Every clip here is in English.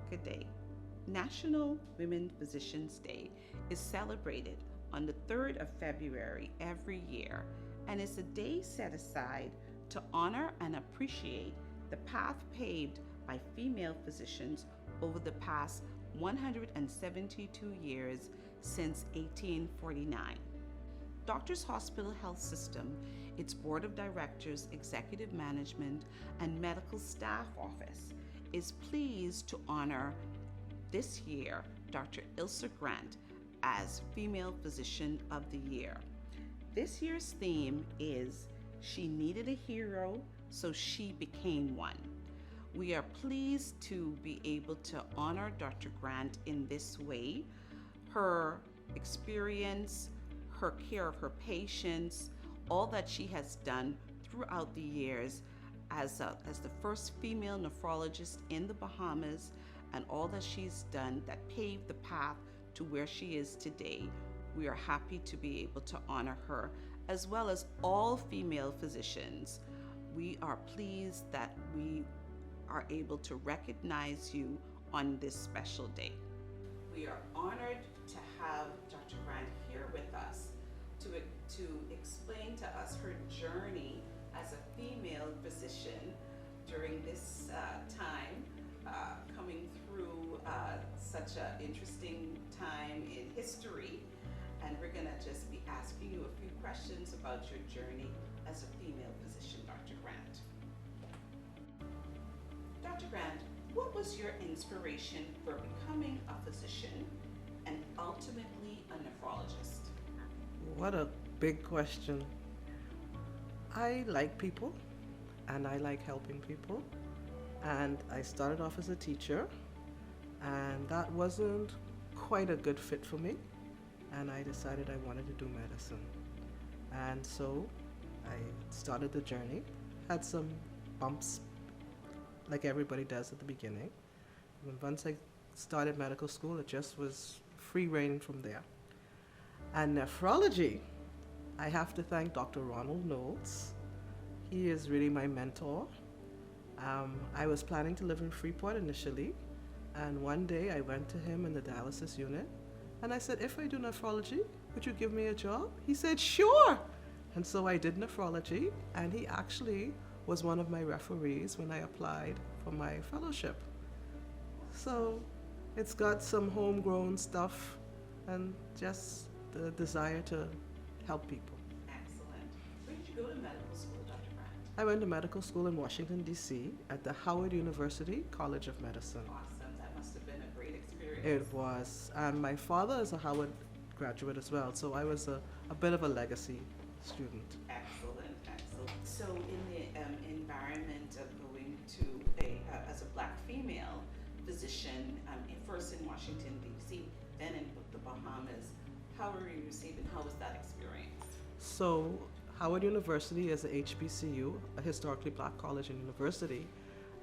America Day. National Women Physicians Day is celebrated on the 3rd of February every year and is a day set aside to honor and appreciate the path paved by female physicians over the past 172 years since 1849. Doctors Hospital Health System, its Board of Directors, Executive Management, and Medical Staff Office is pleased to honor this year Dr. Ilsa Grant as Female Physician of the Year. This year's theme is She Needed a Hero, so She Became One. We are pleased to be able to honor Dr. Grant in this way. Her experience, her care of her patients, all that she has done throughout the years as the first female nephrologist in the Bahamas, and all that she's done that paved the path to where she is today. We are happy to be able to honor her, as well as all female physicians. We are pleased that we are able to recognize you on this special day. We are honored to have Dr. Grant here with us to explain to us her journey as a female physician during this time, coming through such an interesting time in history. And we're gonna just be asking you a few questions about your journey as a female physician, Dr. Grant. Dr. Grant, what was your inspiration for becoming a physician and ultimately a nephrologist? What a big question. I like people and I like helping people. And I started off as a teacher, and that wasn't quite a good fit for me. And I decided I wanted to do medicine. And so I started the journey. Had some bumps, like everybody does at the beginning. And once I started medical school, it just was free reign from there. And nephrology, I have to thank Dr. Ronald Knowles. He is really my mentor. I was planning to live in Freeport initially, and one day I went to him in the dialysis unit, and I said, if I do nephrology, would you give me a job? He said, sure. And so I did nephrology, and he actually was one of my referees when I applied for my fellowship. So it's got some homegrown stuff and just the desire to help people. Excellent. Where did you go to medical school, Dr. Grant? I went to medical school in Washington, D.C. at the Howard University College of Medicine. Awesome. That must have been a great experience. It was. And my father is a Howard graduate as well, so I was a bit of a legacy student. Excellent, excellent. So in the environment of going to as a black female physician, first in Washington, D.C., then in the Bahamas, how were you received and how was that experience? So Howard University is a HBCU, a historically black college and university.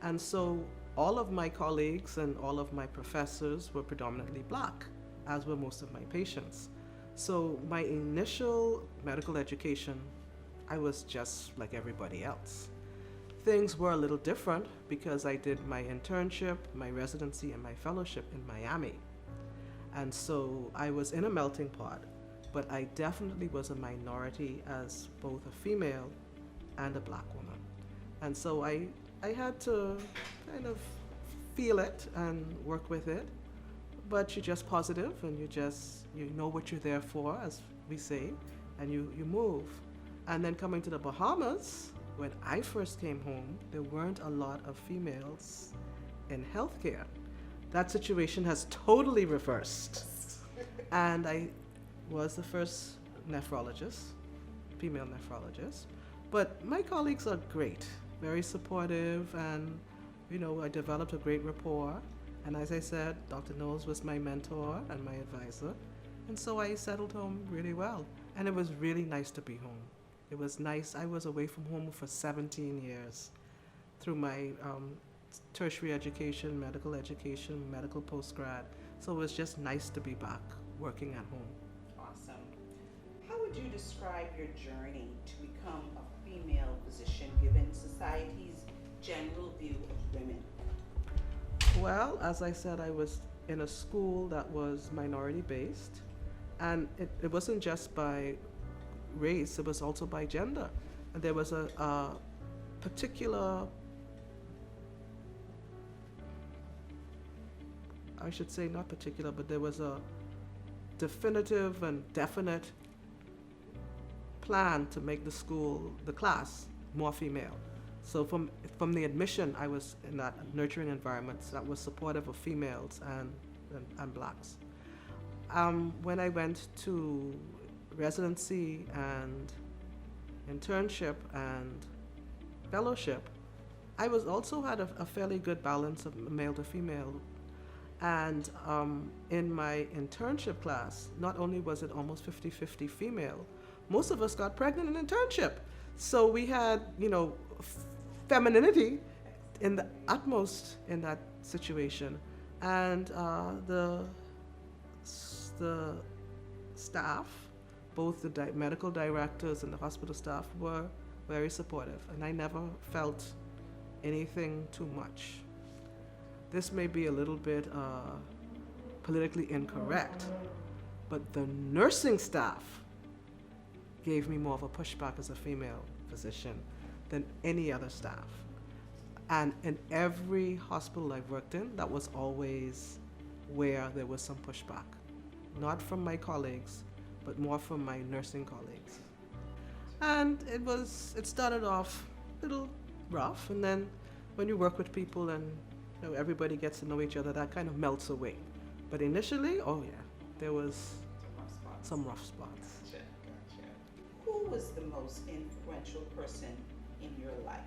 And so all of my colleagues and all of my professors were predominantly black, as were most of my patients. So my initial medical education, I was just like everybody else. Things were a little different because I did my internship, my residency, and my fellowship in Miami. And so I was in a melting pot, but I definitely was a minority as both a female and a black woman. And so I had to kind of feel it and work with it, but you're just positive and you know what you're there for, as we say, and you move. And then coming to the Bahamas, when I first came home, there weren't a lot of females in healthcare. That situation has totally reversed. And I was the first nephrologist, female nephrologist. But my colleagues are great, very supportive, and I developed a great rapport. And as I said, Dr. Knowles was my mentor and my advisor. And so I settled home really well. And it was really nice to be home. It was nice. I was away from home for 17 years through my tertiary education, medical postgrad. So it was just nice to be back working at home. Awesome. How would you describe your journey to become a female physician given society's general view of women? Well, as I said, I was in a school that was minority based, and it wasn't just by race, it was also by gender. And there was a particular, I should say not particular, but there was a definitive and definite plan to make the school, the class, more female. So from the admission, I was in that nurturing environment that was supportive of females and blacks. When I went to residency and internship and fellowship, I was also had a fairly good balance of male to female. And in my internship class, not only was it almost 50-50 female, most of us got pregnant in internship. So we had, femininity in the utmost in that situation. And the staff, both the medical directors and the hospital staff, were very supportive, and I never felt anything too much. This may be a little bit politically incorrect, but the nursing staff gave me more of a pushback as a female physician than any other staff. And in every hospital I've worked in, that was always where there was some pushback. Not from my colleagues, but more from my nursing colleagues. And it started off a little rough, and then when you work with people and everybody gets to know each other, that kind of melts away. But initially, oh yeah, there was some rough spots. Gotcha. Who was the most influential person in your life?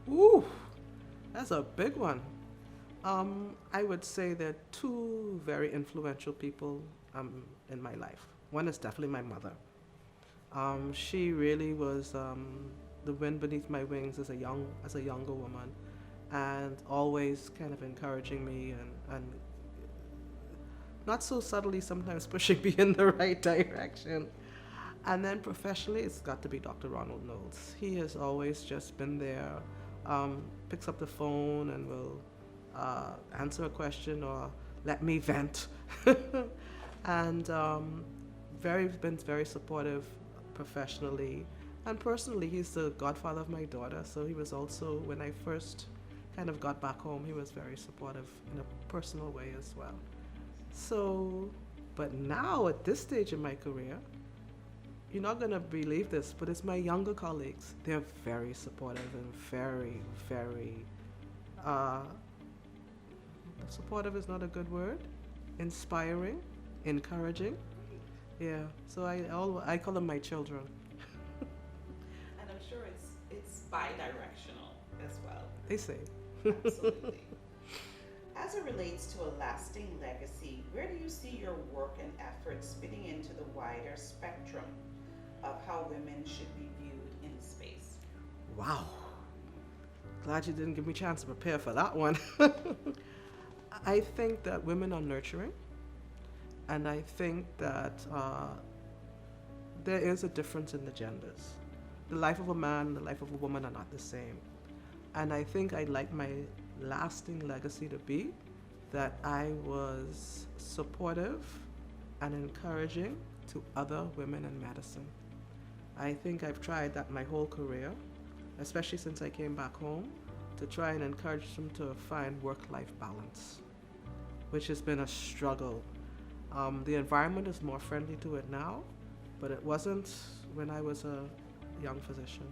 Ooh, that's a big one. I would say there are two very influential people in my life. One is definitely my mother. She really was the wind beneath my wings as a younger woman, and always kind of encouraging me and not so subtly sometimes pushing me in the right direction. And then professionally, it's got to be Dr. Ronald Knowles. He has always just been there, picks up the phone and will answer a question or let me vent. And been very supportive professionally. And personally, he's the godfather of my daughter, so he was also, when I first kind of got back home, he was very supportive in a personal way as well. So, but now at this stage in my career, you're not going to believe this, but it's my younger colleagues. They're very supportive and very, very, supportive is not a good word, inspiring, encouraging. Yeah, so I call them my children. And I'm sure it's bi-directional as well. They say. Absolutely. As it relates to a lasting legacy, where do you see your work and efforts fitting into the wider spectrum of how women should be viewed in space? Wow. Glad you didn't give me a chance to prepare for that one. I think that women are nurturing, and I think that there is a difference in the genders. The life of a man and the life of a woman are not the same. And I think I'd like my lasting legacy to be that I was supportive and encouraging to other women in medicine. I think I've tried that my whole career, especially since I came back home, to try and encourage them to find work-life balance, which has been a struggle. The environment is more friendly to it now, but it wasn't when I was a young physician.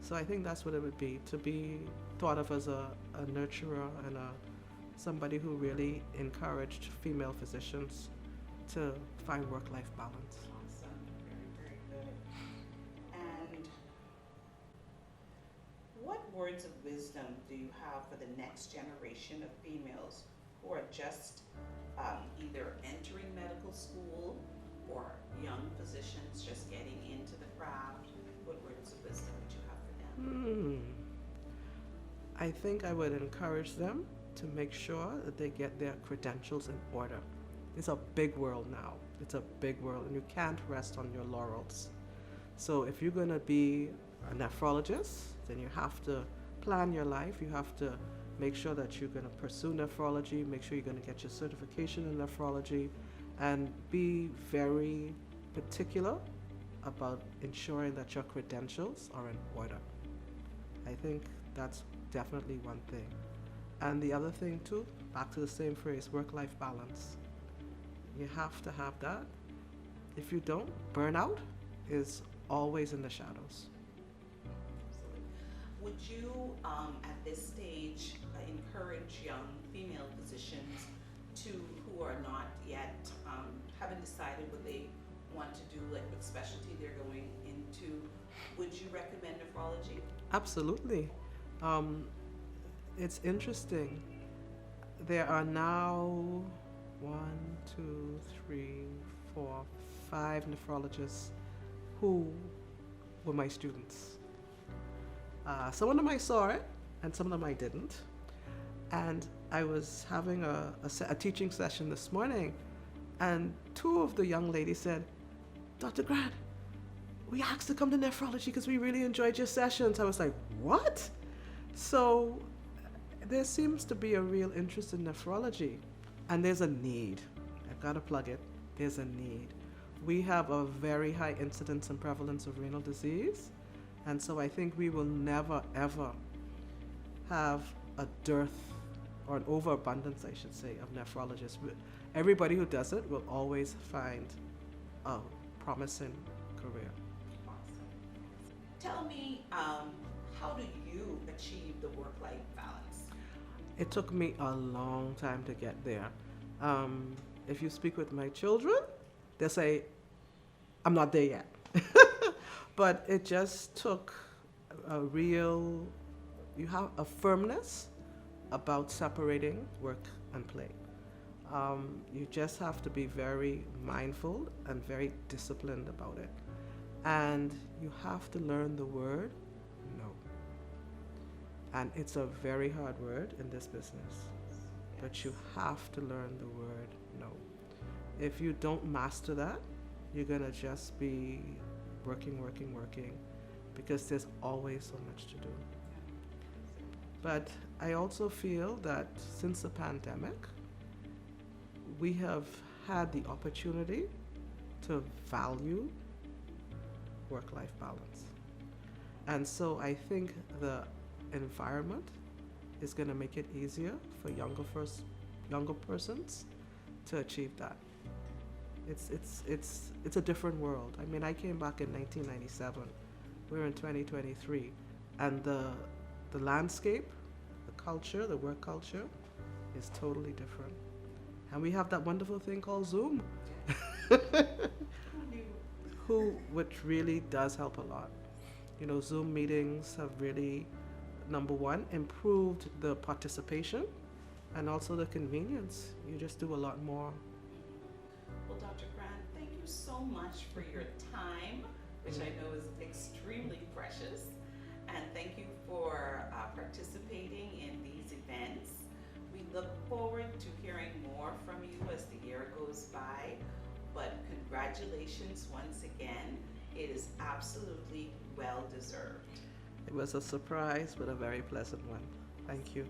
So I think that's what it would be, to be thought of as a nurturer and somebody who really encouraged female physicians to find work-life balance. Awesome. Very, very good. And what words of wisdom do you have for the next generation of females who are just either entering medical school or young physicians just getting into the craft? What words of wisdom would you have for them? I think I would encourage them to make sure that they get their credentials in order. It's a big world now. It's a big world, and you can't rest on your laurels. So if you're going to be a nephrologist, then you have to plan your life. You have to make sure that you're going to pursue nephrology, make sure you're going to get your certification in nephrology, and be very particular about ensuring that your credentials are in order. I think that's definitely one thing. And the other thing too, back to the same phrase, work-life balance. You have to have that. If you don't, burnout is always in the shadows. Would you, at this stage, encourage young female physicians who are not yet, haven't decided what they want to do, like what specialty they're going into? Would you recommend nephrology? Absolutely. It's interesting. There are now 1, 2, 3, 4, 5 nephrologists who were my students. Some of them I saw it, and some of them I didn't. And I was having a teaching session this morning, and 2 of the young ladies said, "Dr. Grant, we asked to come to nephrology because we really enjoyed your sessions." I was like, what? So there seems to be a real interest in nephrology, and there's a need. I've got to plug it. There's a need. We have a very high incidence and prevalence of renal disease, and so I think we will never, ever have a dearth or an overabundance, I should say, of nephrologists. Everybody who does it will always find a promising career. Awesome. Tell me, how do you achieve the work-life balance? It took me a long time to get there. If you speak with my children, they'll say, I'm not there yet. But it just took you have a firmness about separating work and play. You just have to be very mindful and very disciplined about it. And you have to learn the word no. And it's a very hard word in this business, but you have to learn the word no. If you don't master that, you're gonna just be working, because there's always so much to do. But I also feel that since the pandemic, we have had the opportunity to value work-life balance. And so I think the environment is going to make it easier for younger persons to achieve that. It's a different world. I mean, I came back in 1997. We're in 2023, and the landscape, the culture, the work culture is totally different. And we have that wonderful thing called Zoom, which really does help a lot. You know, Zoom meetings have really, number one, improved the participation and also the convenience. You just do a lot more. Well, Dr. Grant, thank you so much for your time, which I know is extremely precious. And thank you for participating in these events. We look forward to hearing more from you as the year goes by. But congratulations once again. It is absolutely well deserved. It was a surprise, but a very pleasant one. Thank you.